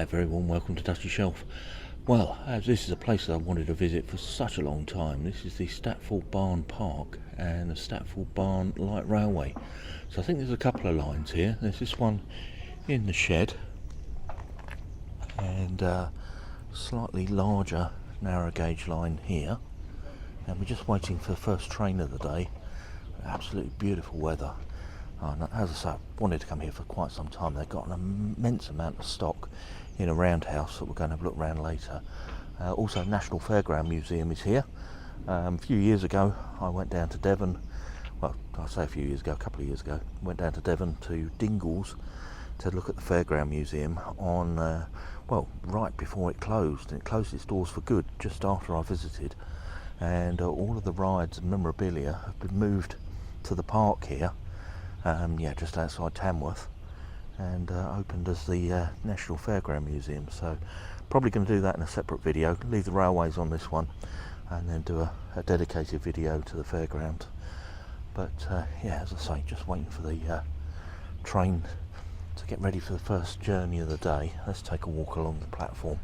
Hi, very warm welcome to Dusty Shelf. Well, as this is a place that I wanted to visit for such a long time, this is the Statfold Barn Park and the Statfold Barn Light Railway. So I think there's a couple of lines here. There's this one in the shed and slightly larger narrow gauge line here, and we're just waiting for the first train of the day. Absolutely beautiful weather. As I say, I wanted to come here for quite some time. They've got an immense amount of stock in a Roundhouse that we're going to have a look around later. Also, National Fairground Museum is here. A few years ago I went down to Devon, well I say a few years ago, a couple of years ago, went down to Devon to Dingles to look at the Fairground Museum on, well, right before it closed, and it closed its doors for good just after I visited, and all of the rides and memorabilia have been moved to the park here, just outside Tamworth, and opened as the National Fairground Museum. So probably going to do that in a separate video, leave the railways on this one and then do a dedicated video to the fairground. But as I say, just waiting for the train to get ready for the first journey of the day. Let's take a walk along the platform.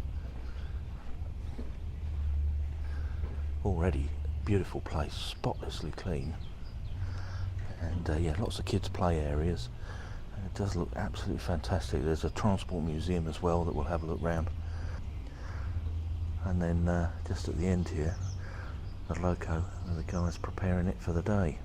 Already beautiful place, spotlessly clean, and lots of kids play areas. It does look absolutely fantastic. There's a transport museum as well that we'll have a look round, and then just at the end here, the loco and the guys preparing it for the day.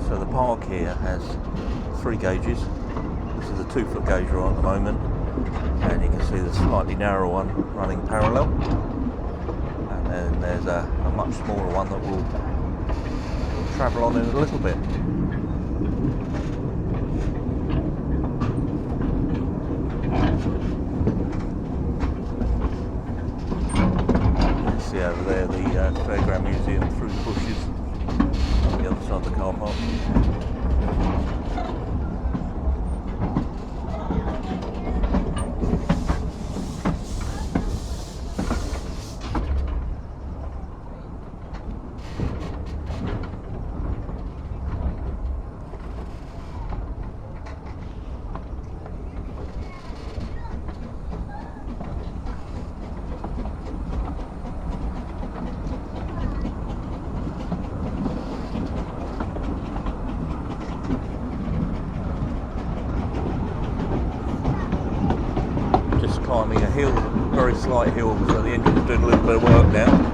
So the park here has 3 gauges. This is a 2-foot gauge we're on at the moment, and you can see the slightly narrower one running parallel, and then there's a much smaller one that will travel on in a little bit. You can see over there the Fairground Museum through the bushes on the other side of the car park. Climbing a hill, very slight hill, so the engine's doing a little bit of work now.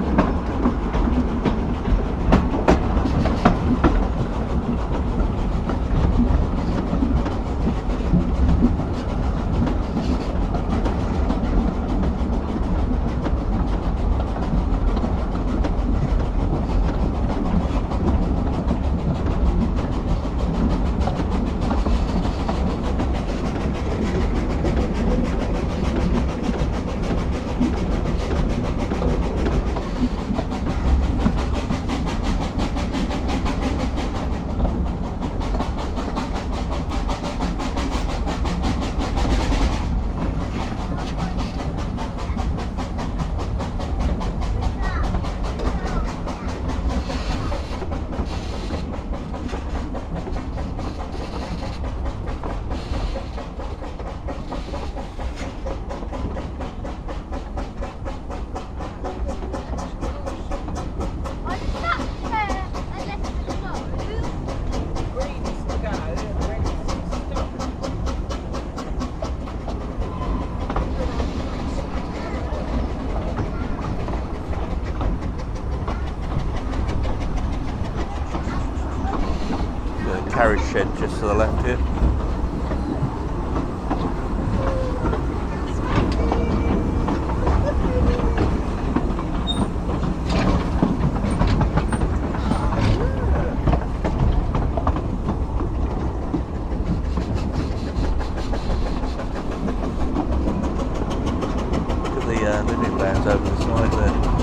carriage shed just to the left here. Living vans over the side there.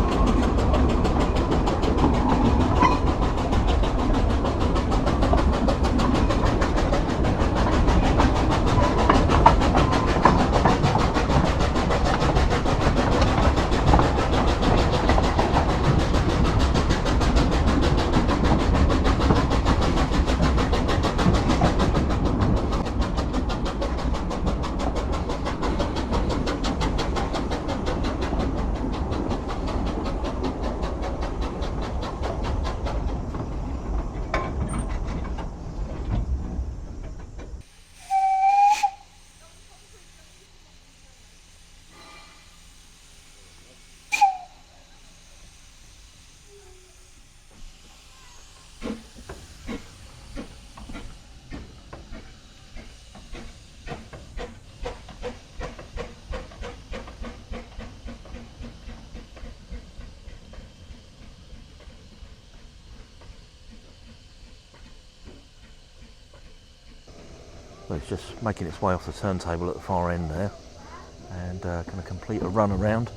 Well, it's just making its way off the turntable at the far end there, and going to complete a run around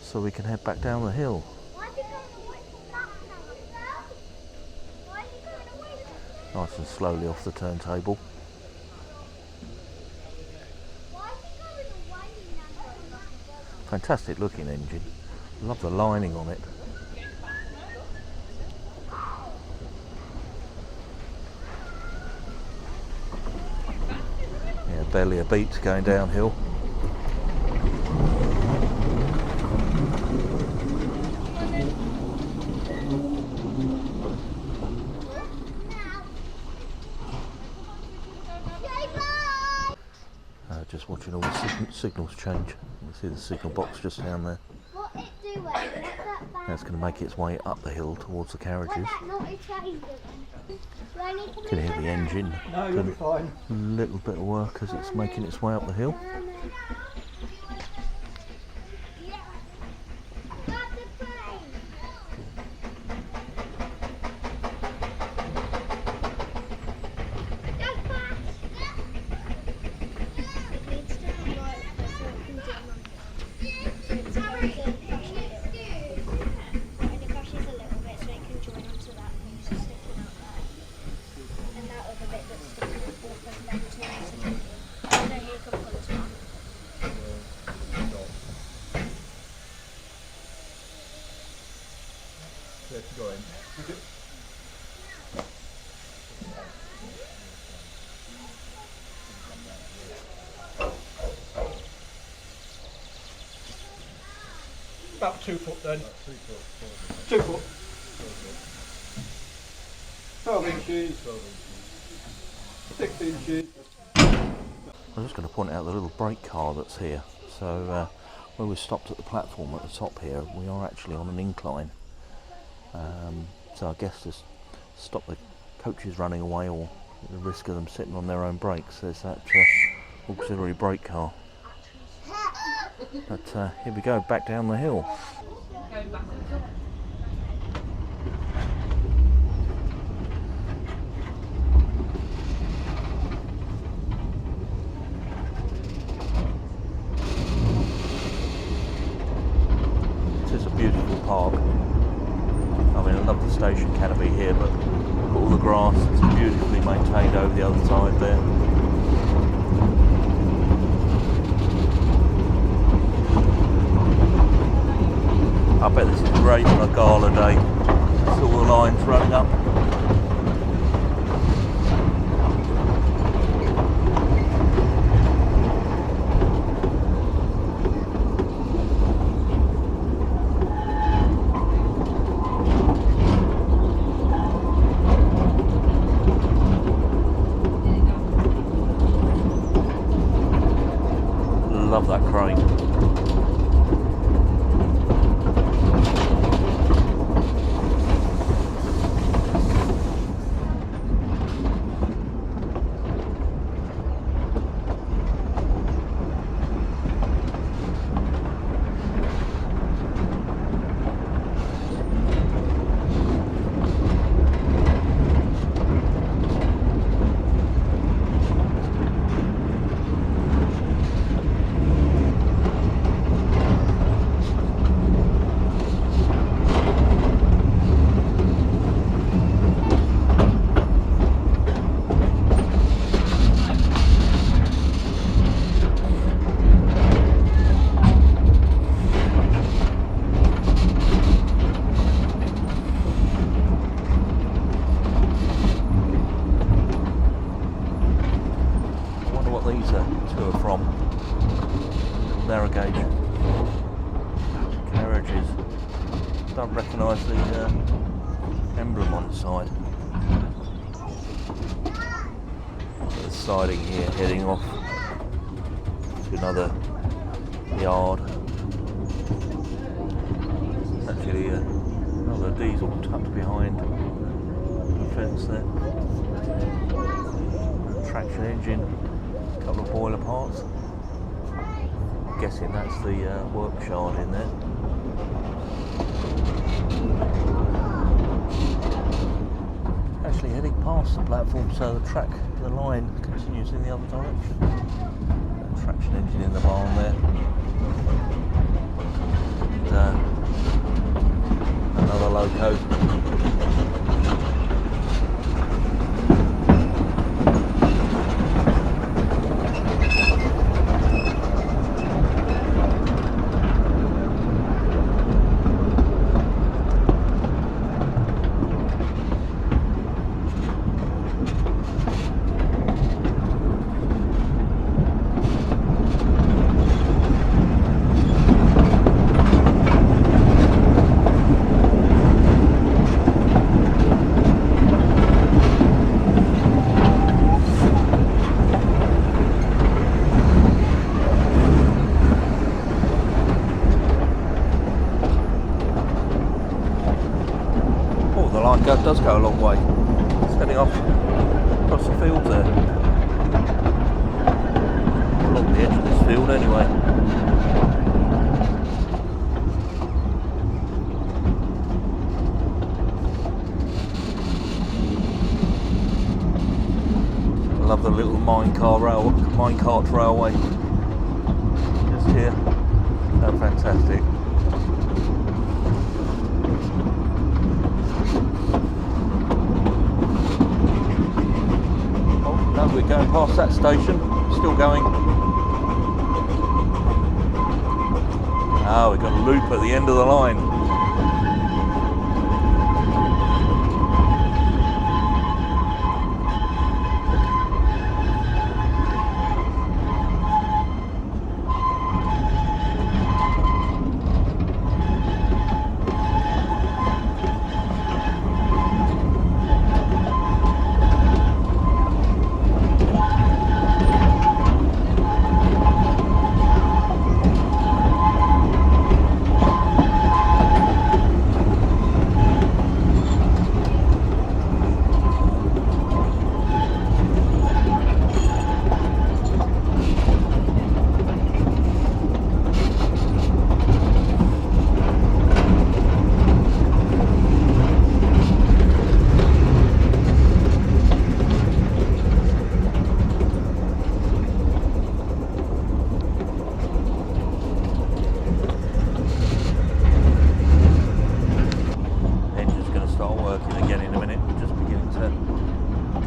so we can head back down the hill. Nice and slowly off the turntable. Fantastic looking engine. Love the lining on it. Yeah, barely a beat going downhill. Just watching all the signals change. You see the signal box just down there. Now it's going to make its way up the hill towards the carriages. You can hear the engine doing a little bit of work as it's making its way up the hill. About 2 foot then. 2 foot. 12 inches. 6 inches. I'm just going to point out the little brake car that's here. So where we stopped at the platform at the top here, we are actually on an incline. So I guess to stop the coaches running away or the risk of them sitting on their own brakes, there's that auxiliary brake car. But here we go, back down the hill. This is a beautiful park. I mean, I love the station canopy here, but all the grass is beautifully maintained over the other side there. I bet this is great on a gala day. That's all the lines running up. Love that crane. don't recognise the emblem on the side. The siding here heading off to another yard. Actually another diesel tucked behind the fence there. Traction engine, a couple of boiler parts. I'm guessing that's the work shard in there. Actually heading past the platform, so the line continues in the other direction. Traction engine in the barn there. And, another loco. Does go a long way. It's heading off across the field there. Along the edge of this field anyway. I love the little minecart railway just here. So fantastic. We're going past that station, still going. Ah, we've got a loop at the end of the line.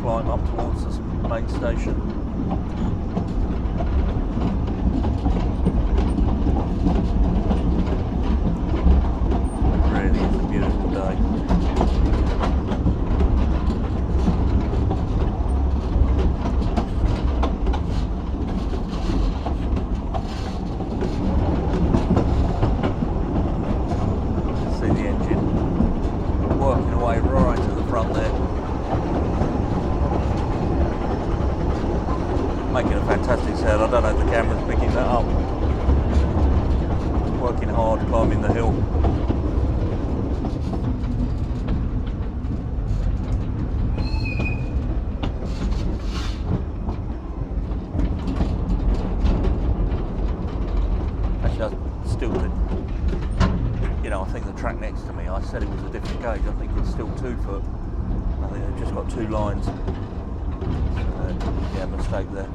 Climb up towards the main station. Really is a beautiful day. See the engine working away right to the front there. Making a fantastic sound. I don't know if the camera's picking that up. Working hard, climbing the hill. Actually, I still did. You know, I think the track next to me, I said it was a different gauge. I think it's still 2 foot. I think they've just got 2 lines. Yeah, mistake there.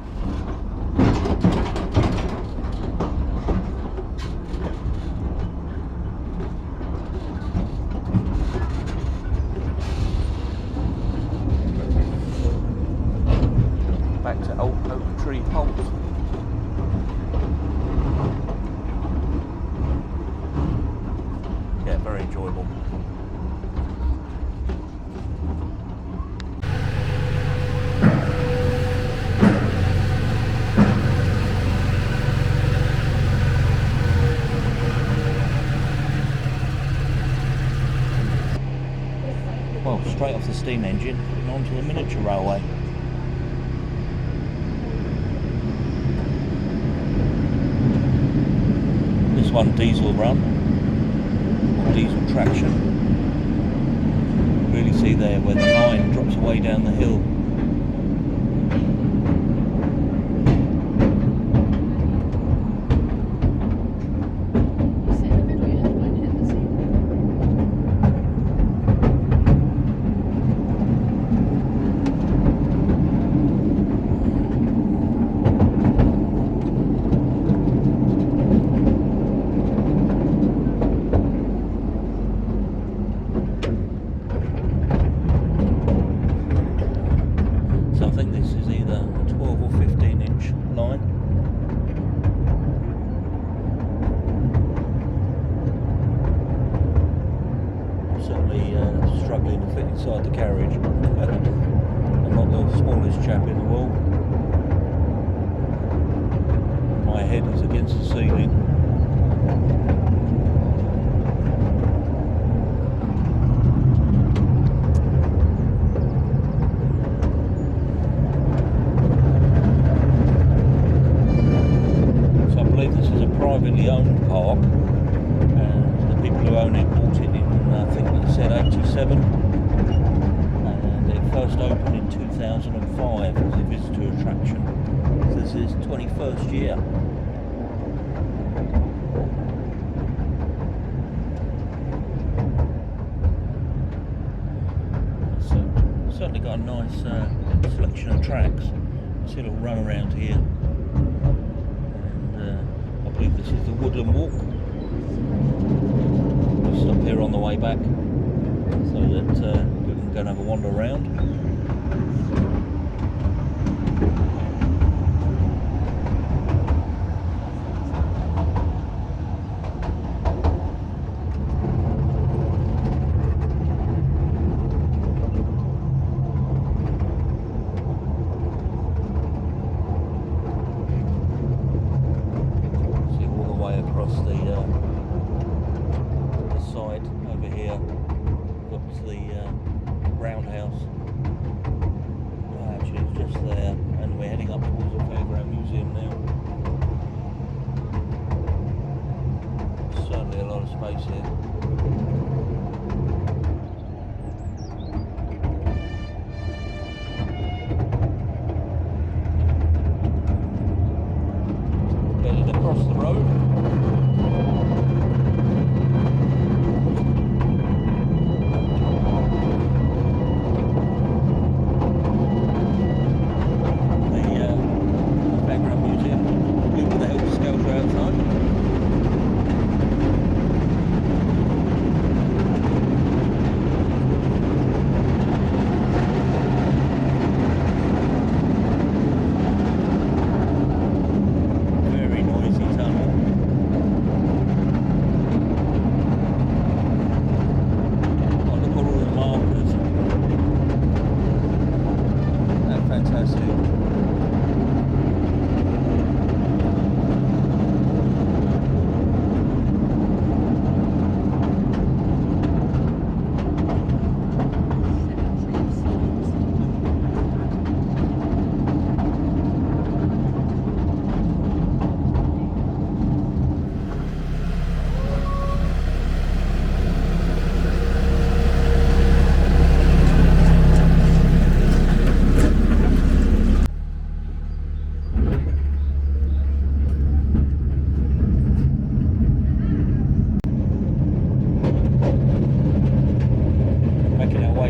Back to Oak Tree Halt. Yeah, very enjoyable. straight off the steam engine and onto the miniature railway. This one diesel run, or diesel traction. Really see there where the line drops away down the hill. Struggling to fit inside the carriage. I'm not the smallest chap in the world. My head is against the ceiling. So I believe this is a privately owned park, and the people who own it bought it in, I think they said 87, and it first opened in 2005 as a visitor attraction. So this is 21st year. So certainly got a nice selection of tracks. See a little run around here, and I believe this is the Woodland Walk. Stop here on the way back so that we can go and have a wander around. See all the way across the side over here, got the Roundhouse. Well, actually it's just there, and we're heading up towards the Fairground Museum now. Certainly a lot of space here. Headed across the road.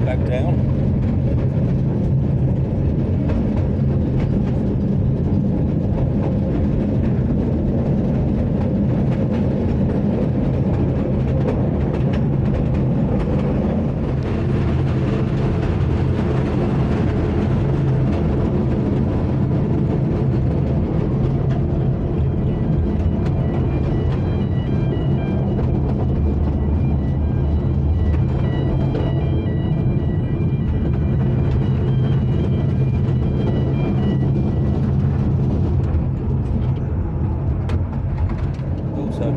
Back down.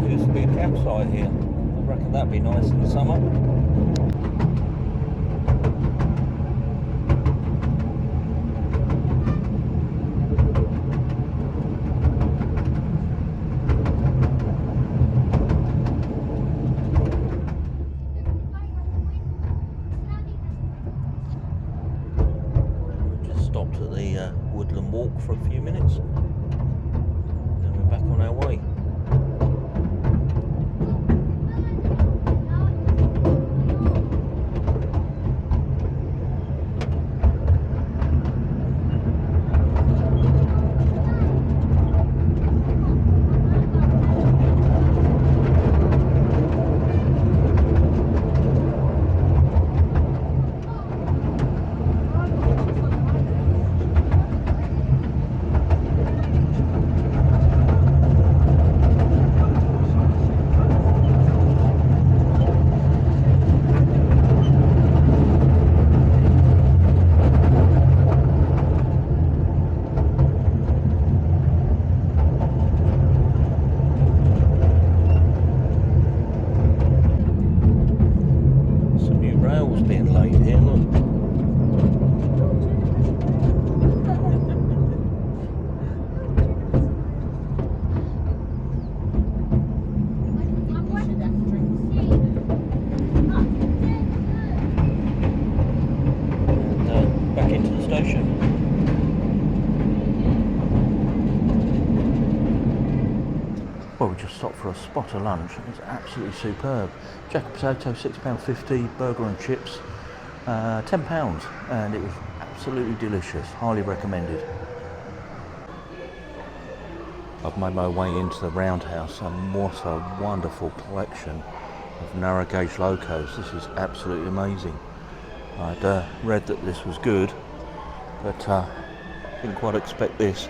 Used to be a campsite here. I reckon that'd be nice in the summer. woodland walk for a few minutes. Then we're back on our way. Being laid here, look. And back into the station. Well, we just stopped for a spot of lunch. It was absolutely superb. Jack potato, £6.50, burger and chips, £10, and it was absolutely delicious. Highly recommended. I've made my way into the Roundhouse, and what a wonderful collection of narrow gauge locos. This is absolutely amazing. I'd read that this was good, but didn't quite expect this.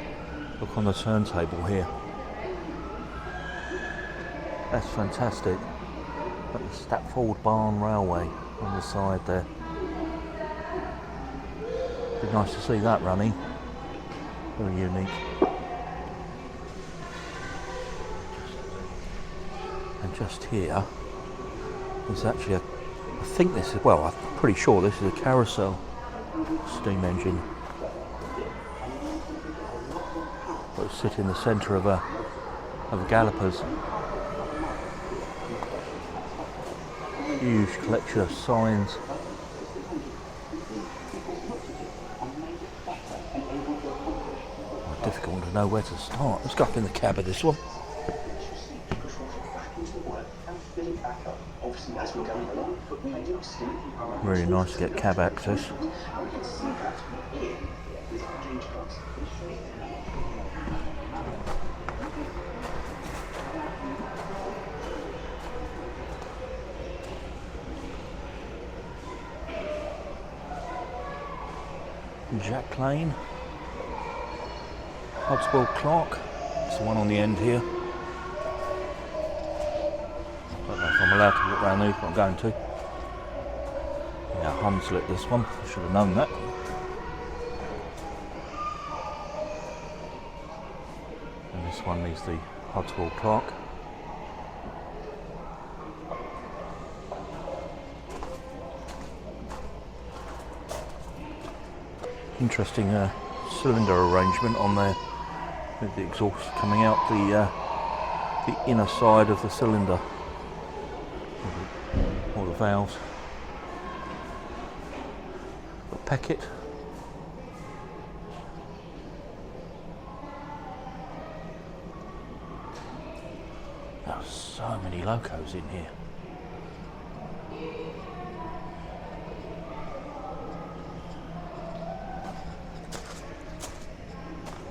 Look on the turntable here. That's fantastic. Got the Statfold Railway on the side there. Be nice to see that running. Very unique. And just here is actually I think this is, well, I'm pretty sure this is a carousel steam engine. But it's sit in the centre of a gallopers. Huge collection of signs. Difficult to know where to start. Let's go up in the cab of this one. Really nice to get cab access. Jack Lane, Hodswell Clark, it's the one on the end here. I don't know if I'm allowed to walk around these, but I'm going to. Yeah, Hunslet this one, I should have known that. And this one is the Hodswell Clark. Interesting cylinder arrangement on there, with the exhaust coming out the inner side of the cylinder, all the valves. Got Peckett. There are so many locos in here.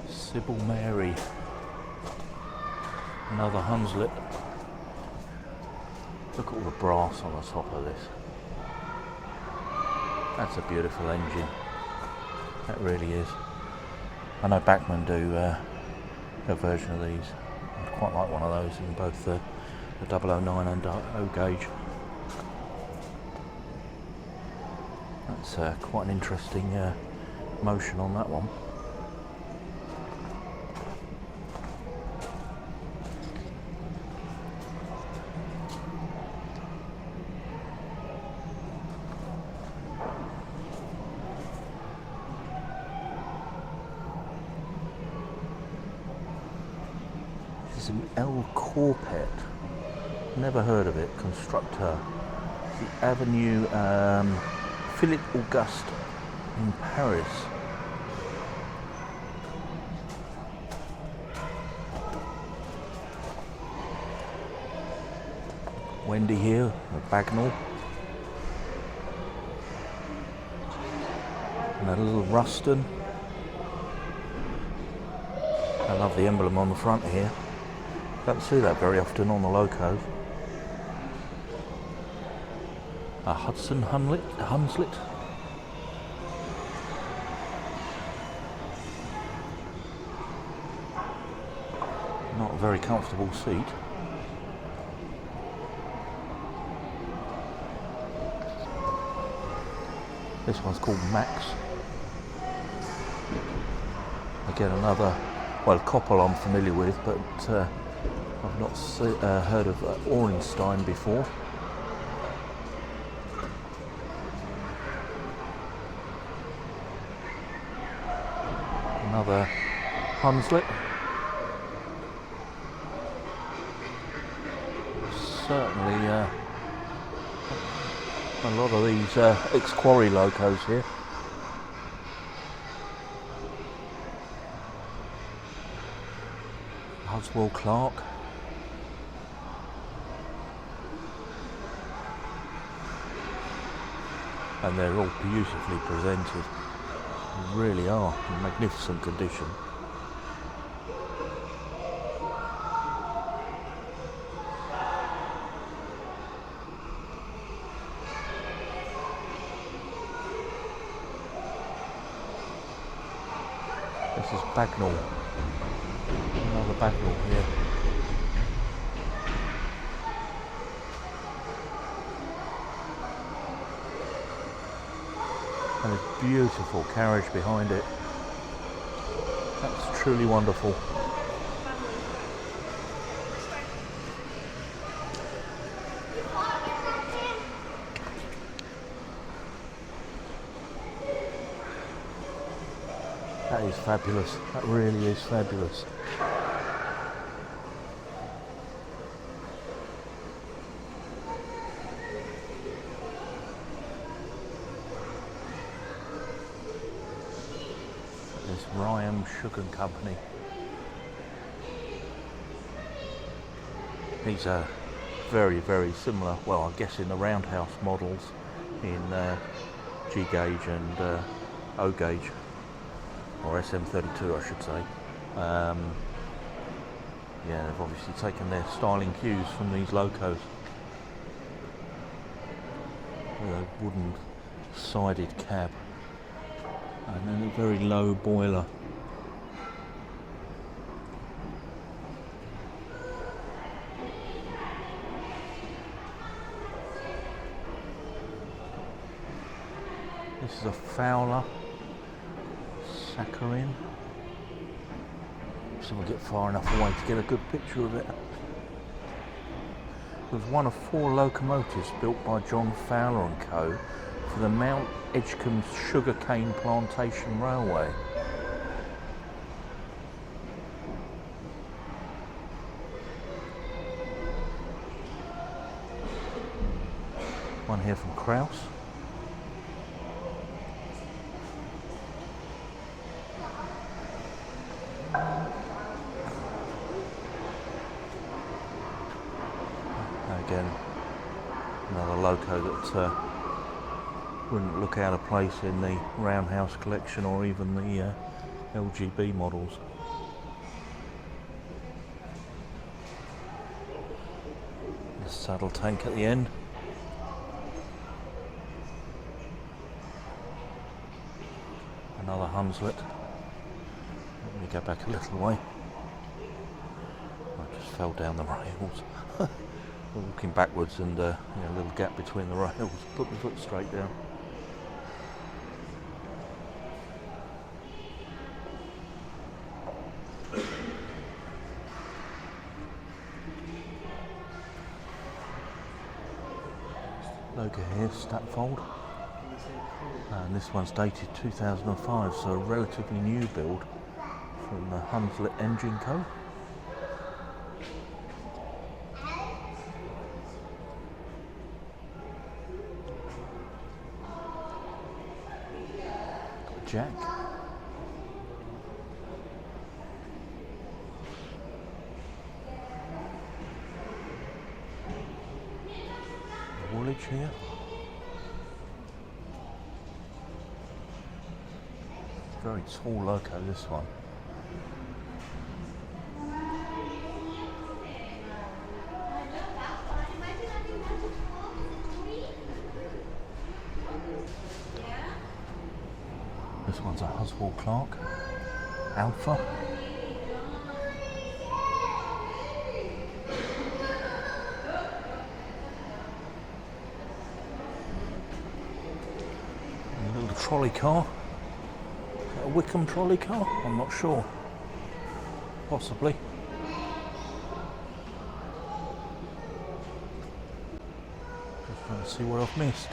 Sybil Mary, another Hunslet. Look at all the brass on the top of this. That's a beautiful engine. That really is. I know Bachmann do a version of these. I'd quite like one of those in both the 009 and O gauge. That's quite an interesting motion on that one. This is an L Corpet. Never heard of it. Constructor. The Avenue Philippe Auguste in Paris. Wendy here, a Bagnall. And a little Ruston. I love the emblem on the front here. Don't see that very often on the locos. A Hudson Hunslet. Not a very comfortable seat. This one's called Max. Again, another, well, Koppel I'm familiar with, but I've not heard of Orenstein before. Another Hunslet. Certainly a lot of these ex-quarry locos here. Huswell Clark. And they're all beautifully presented. They really are in magnificent condition. This is Bagnall. Another Bagnall here. And a beautiful carriage behind it. That's truly wonderful. That is fabulous. That really is fabulous. This Ryam Sugar Company. These are very, very similar. Well, I'm guessing the Roundhouse models in G gauge and O gauge. Or SM32 I should say. Yeah, they've obviously taken their styling cues from these locos. With a wooden sided cab. And then a very low boiler. This is a Fowler. Saccharine. So we'll get far enough away to get a good picture of it. It was one of 4 locomotives built by John Fowler and Co. for the Mount Edgecombe Sugarcane Plantation Railway. One here from Kraus. Again, another loco that wouldn't look out of place in the Roundhouse collection or even the LGB models. The saddle tank at the end. Another Hunslet. Let me go back a little way. I just fell down the rails. Walking backwards and a little gap between the rails. Put my foot straight down. Logo here, Statfold. And this one's dated 2005, so a relatively new build from the Hunslet Engine Co. Jack. here. Very tall loco, this one. This one's a Huswell Clark Alpha. A little trolley car. A Wickham trolley car? I'm not sure. Possibly. Just trying to see what I've missed.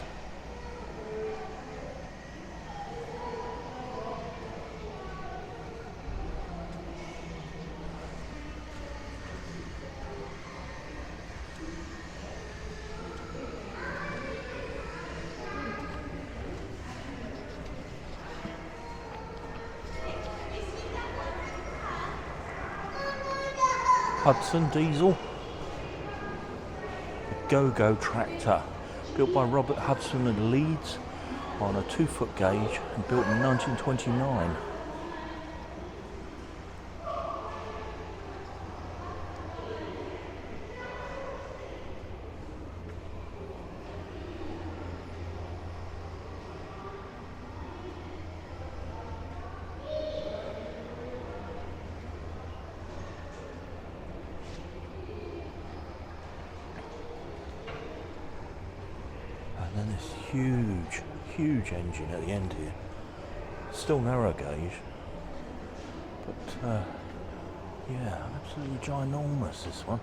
Hudson diesel, a go-go tractor, built by Robert Hudson at Leeds on a 2-foot gauge and built in 1929. And then this huge engine at the end here. Still narrow gauge, but yeah, absolutely ginormous, this one.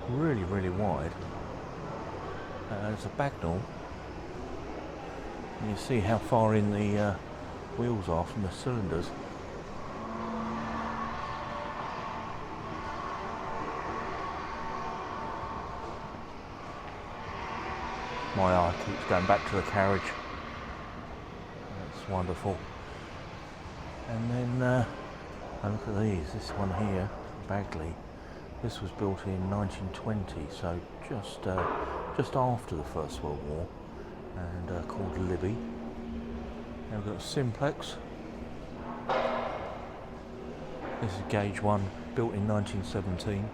Really wide. It's a Bagnall. You see how far in the wheels are from the cylinders. My eye keeps going back to the carriage. That's wonderful. And then look at these. This one here, Bagley. This was built in 1920, so just after the First World War, and called Libby. Now we've got a Simplex. This is gauge 1, built in 1917.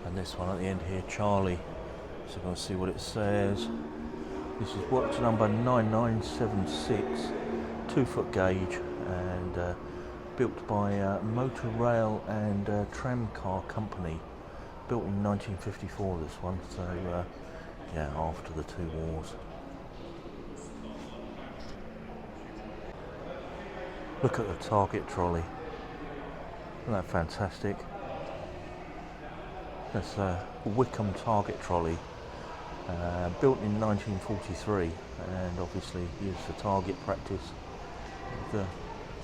And this one at the end here, Charlie. So I'm going to see what it says. This is works number 9976, 2-foot gauge, and built by Motor Rail and Tram Car Company. Built in 1954, this one, so yeah, after the 2 wars. Look at the target trolley. Isn't that fantastic? That's a Wickham target trolley, built in 1943, and obviously used for target practice. With a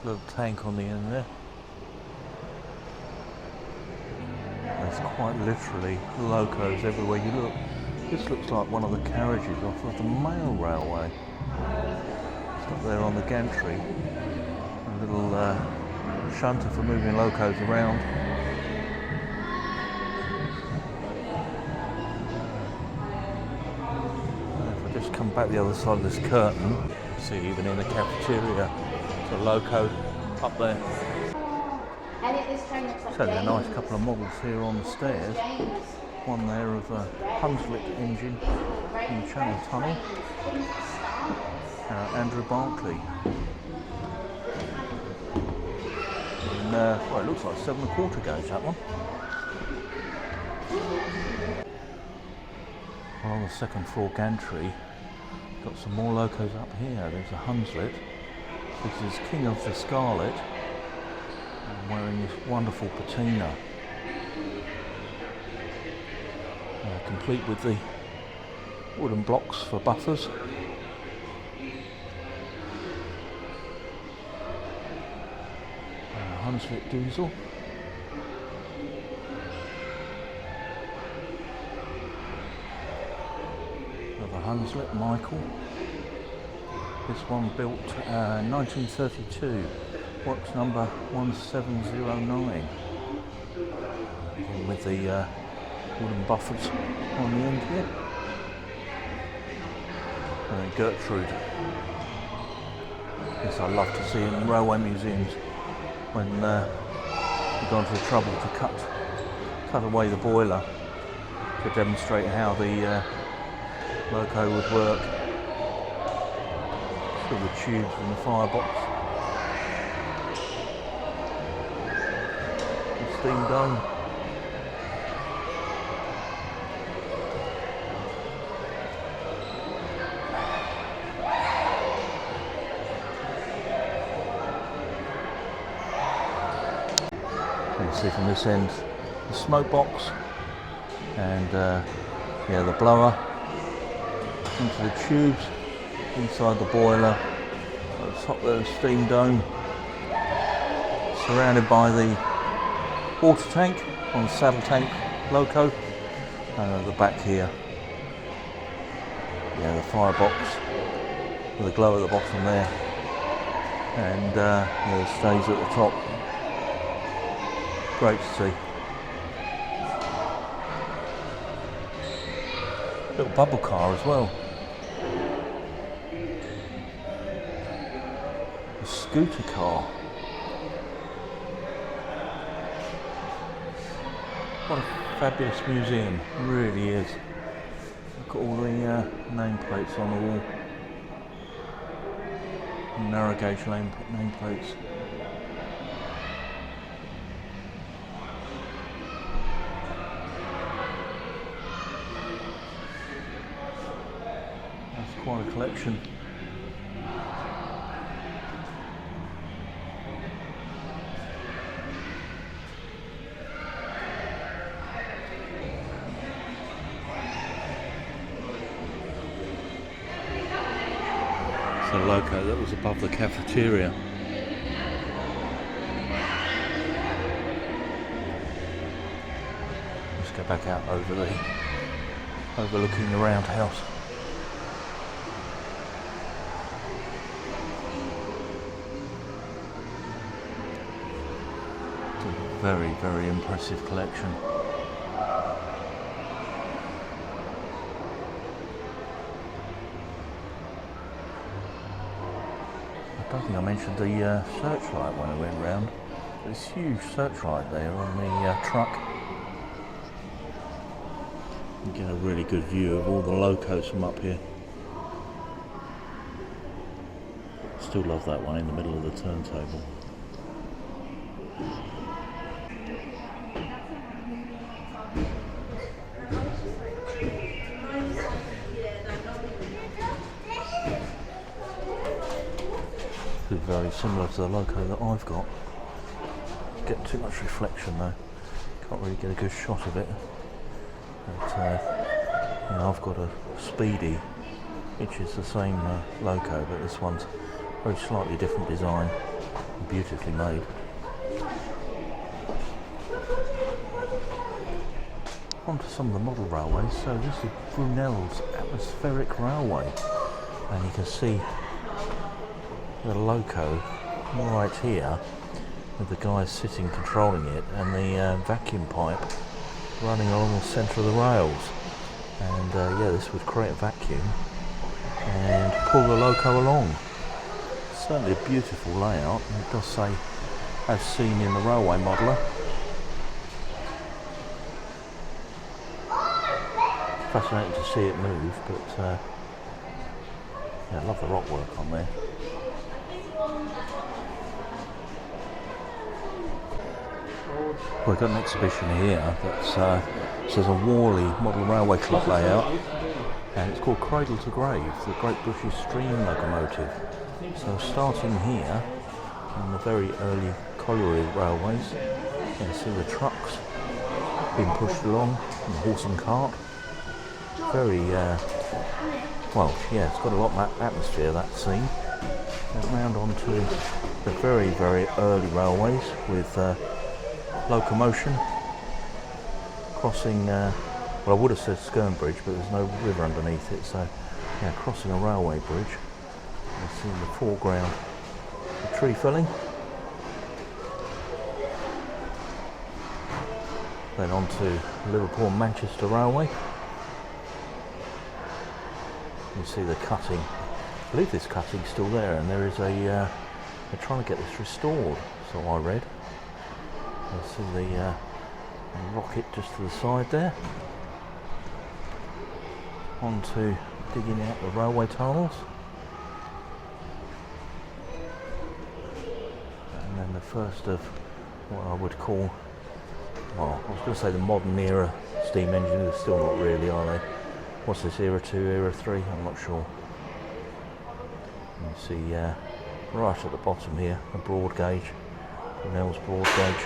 little tank on the end there. There's quite literally locos everywhere you look. This looks like one of the carriages off of the Mail Railway. It's up there on the gantry. A little shunter for moving locos around. Just come back the other side of this curtain. See, even in the cafeteria, there's a loco up there. So there's a nice couple of models here on the stairs. One there of a Hunslet engine in the Channel Tunnel. Andrew Barclay. And, well, it looks like 7 1/4 gauge, that one. On the second floor gantry, got some more locos up here. There's a Hunslet. This is King of the Scarlet, wearing this wonderful patina, complete with the wooden blocks for buffers. Hunslet diesel. Another Hunslet Michael. This one built 1932, works number 1709. Again with the wooden buffers on the end here. And then Gertrude. Yes, I love to see in railway museums when you've gone to the trouble to cut away the boiler to demonstrate how the loco would work. Still the tubes and the firebox. The steam dome. You can see from this end the smoke box and yeah, the blower into the tubes, inside the boiler, at the top there the steam dome, surrounded by the water tank on the saddle tank loco, and at the back here, yeah, the firebox with a glow at the bottom there, and yeah, the stays at the top. Great to see. Little bubble car as well. A scooter car. What a fabulous museum, it really is. Look at all the nameplates on the wall. Narrow gauge nameplates. Quite a collection. It's the loco that was above the cafeteria. Let's go back out overlooking the Roundhouse. Very, very impressive collection. I don't think I mentioned the searchlight when I went round. This huge searchlight there on the truck. You get a really good view of all the locos from up here. Still love that one in the middle of the turntable. Very similar to the loco that I've got. Getting too much reflection though. Can't really get a good shot of it. But you know, I've got a Speedy, which is the same loco, but this one's very slightly different design, beautifully made. On to some of the model railways. So this is Brunel's atmospheric railway, and you can see the loco right here with the guy sitting controlling it, and the vacuum pipe running along the centre of the rails, and yeah, this would create a vacuum and pull the loco along. Certainly a beautiful layout, and it does say as seen in the railway modeller. Fascinating to see it move, but yeah, I love the rock work on there. We've got an exhibition here that says a Worley Model Railway Club layout, and it's called Cradle to Grave, the Great British Steam Locomotive. So starting here on the very early colliery railways, you can see the trucks being pushed along in the horse and cart. Very, well, yeah, it's got a lot of atmosphere, that scene. And round onto the very, very early railways with locomotion crossing, well, I would have said Skern Bridge, but there's no river underneath it, so yeah, crossing a railway bridge. You see in the foreground the tree felling. Then on to Liverpool and Manchester Railway. You see the cutting. I believe this cutting's still there, and there is a they're trying to get this restored, so I read. You see the rocket just to the side there. On to digging out the railway tunnels. And then the first of what I would call, well, I was going to say the modern era steam engines, they're still not really, are they? What's this, era 2, era 3? I'm not sure. You see right at the bottom here, a broad gauge, Nell's broad gauge.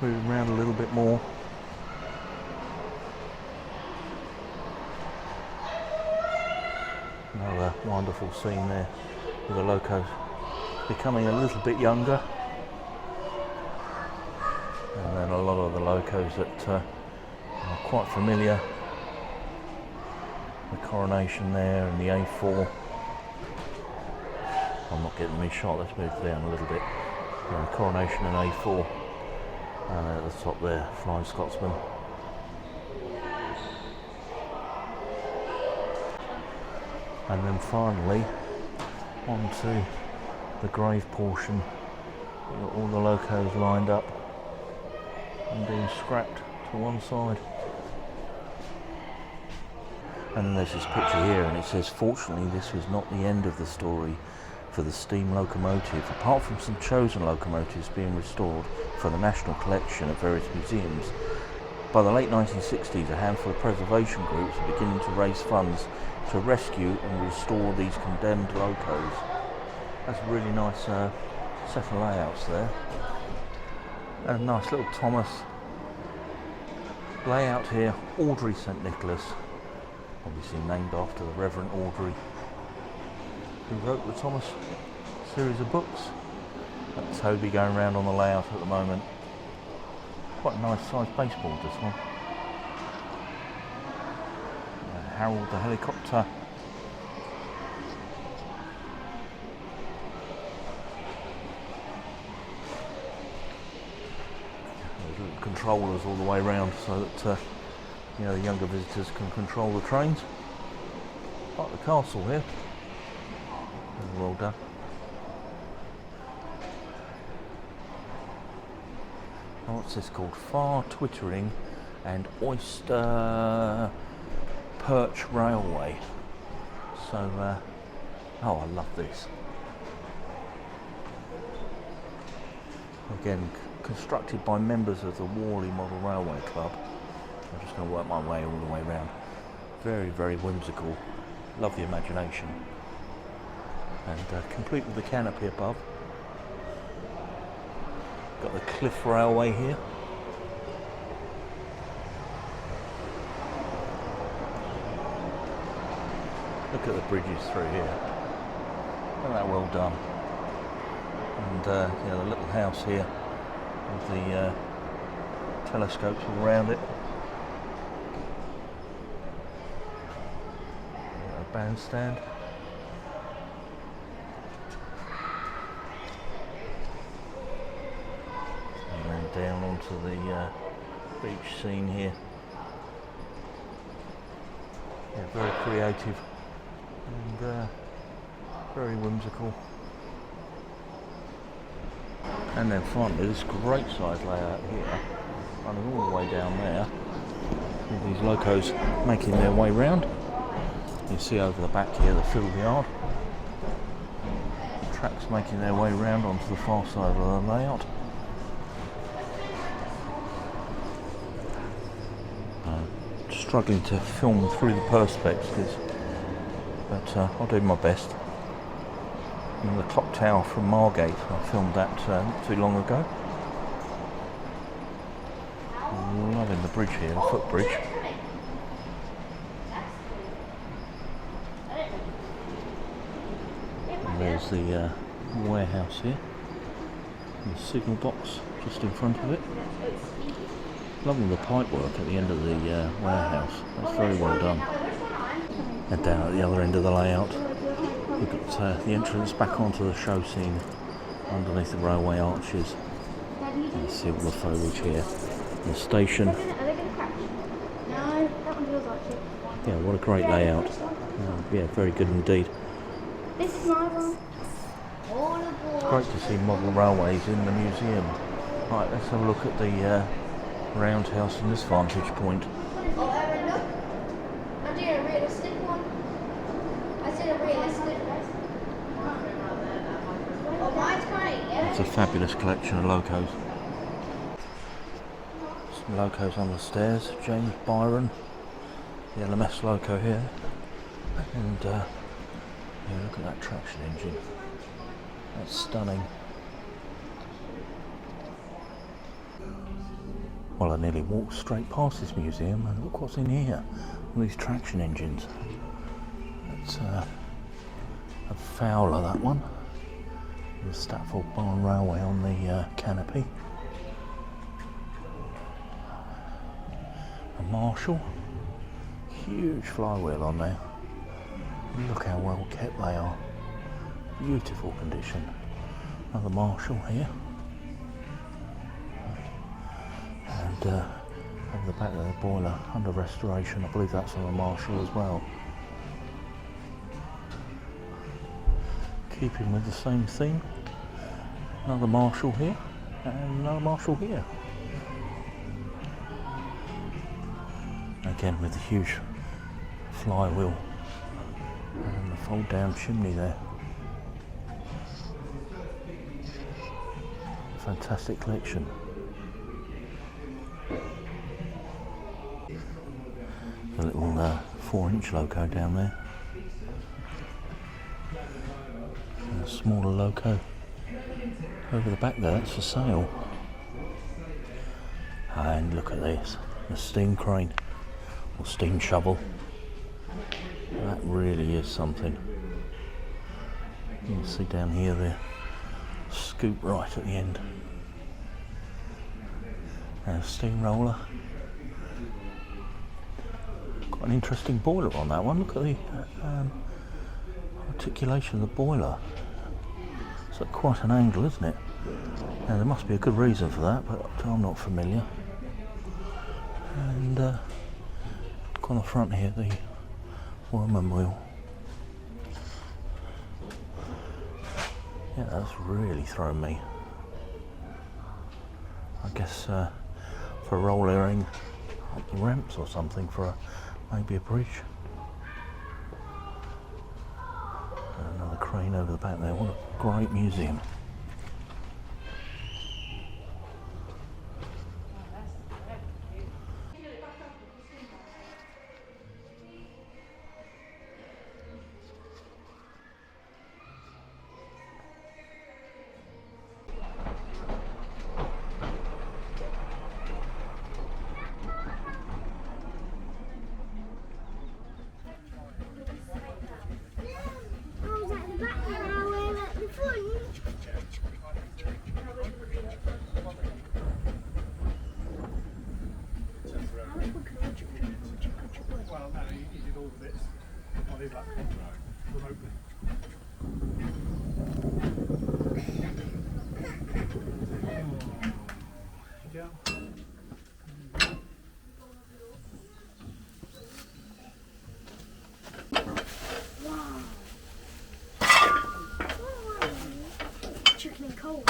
Moving around a little bit more. Another wonderful scene there with the locos becoming a little bit younger. And then a lot of the locos that are quite familiar. The Coronation there and the A4. I'm not getting me shot, let's move down a little bit. Coronation and A4. And at the top there, Flying Scotsman. And then finally, onto the grave portion. You've got all the locos lined up and being scrapped to one side. And then there's this picture here, and it says, fortunately this was not the end of the story for the steam locomotive. Apart from some chosen locomotives being restored for the national collection at various museums, by the late 1960s a handful of preservation groups are beginning to raise funds to rescue and restore these condemned locos. That's a really nice set of layouts there. A nice little Thomas layout here, Audrey St Nicholas, obviously named after the Reverend Audrey, who wrote the Thomas series of books. That's Toby going around on the layout at the moment. Quite a nice sized baseboard, this one. Harold the helicopter. There's little controllers all the way around so that you know, the younger visitors can control the trains. Like the castle here. Very well done. Oh, what's this called? Far Twittering and Oyster Perch Railway. So, oh, I love this. Again, constructed by members of the Worley Model Railway Club. I'm just going to work my way all the way around. Very, very whimsical. Love the imagination. And complete with the canopy above. Got the Cliff Railway here. Look at the bridges through here. Isn't that well done? And you know, the little house here with the telescopes all around it. A bandstand. And then down onto the beach scene here. Yeah, very creative and very whimsical. And then finally this great size layout here, running all the way down there, with these locos making their way round. You see over the back here the field yard. Tracks making their way round onto the far side of the layout. Struggling to film through the perspex, but I'll do my best. And the clock tower from Margate, I filmed that not too long ago. Loving the bridge here, the footbridge. And there's the warehouse here. And the signal box just in front of it. Loving the pipe work at the end of the warehouse. That's very well done. And down at the other end of the layout, we've got the entrance back onto the show scene underneath the railway arches. Let's see all the foliage here. The station. Are they going to crash? No, that one feels like it. Yeah, what a great layout. Yeah, very good indeed. This is my one. All It's aboard. great to see model railways in the museum. Right, let's have a look at the Roundhouse from this vantage point. Oh, Erin, look. I'm doing a realistic one. I said a realistic. Oh, mine's great, yeah? It's a fabulous collection of locos. Some locos on the stairs. James Byron, the LMS loco here. And yeah, look at that traction engine. That's stunning. Well, I nearly walked straight past this museum and look what's in here. All these traction engines. It's a Fowler, that one. The Statfold Railway on the canopy. A Marshall. Huge flywheel on there. Look how well kept they are. Beautiful condition. Another Marshall here. And over the back of the boiler, under restoration, I believe that's on a Marshall as well. Keeping with the same theme, another Marshall here, and another Marshall here. Again with the huge flywheel and the fold down chimney there. Fantastic collection. A little 4-inch loco down there. And a smaller loco over the back there, that's for sale. And look at this, the steam crane or steam shovel. That really is something. You can see down here the scoop right at the end. And a steamroller. Quite an interesting boiler on that one. Look at the articulation of the boiler. It's at quite an angle, isn't it? Now there must be a good reason for that, but I'm not familiar. And look on the front here, the workman wheel. Yeah, that's really thrown me. I guess for rollering up the ramps or something for maybe a bridge. And another crane over the back there. What a great museum. Well, no, he did all the bits. I'll leave that remotely. Yeah. Chicken and coal.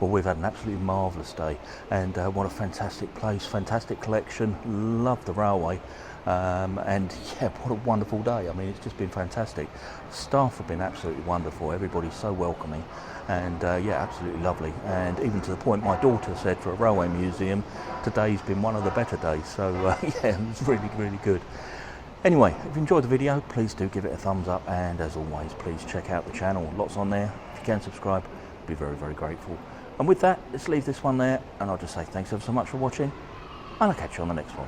Well, we've had an absolutely marvellous day, and what a fantastic place, fantastic collection. Love the railway, and yeah, what a wonderful day. I mean, it's just been fantastic. Staff have been absolutely wonderful. Everybody's so welcoming, and yeah, absolutely lovely. And even to the point my daughter said, for a railway museum, today's been one of the better days. So yeah, it was really, really good. Anyway, if you enjoyed the video, please do give it a thumbs up, and as always, please check out the channel. Lots on there. If you can subscribe, I'd be very, very grateful. And with that, let's leave this one there, and I'll just say thanks ever so much for watching, and I'll catch you on the next one.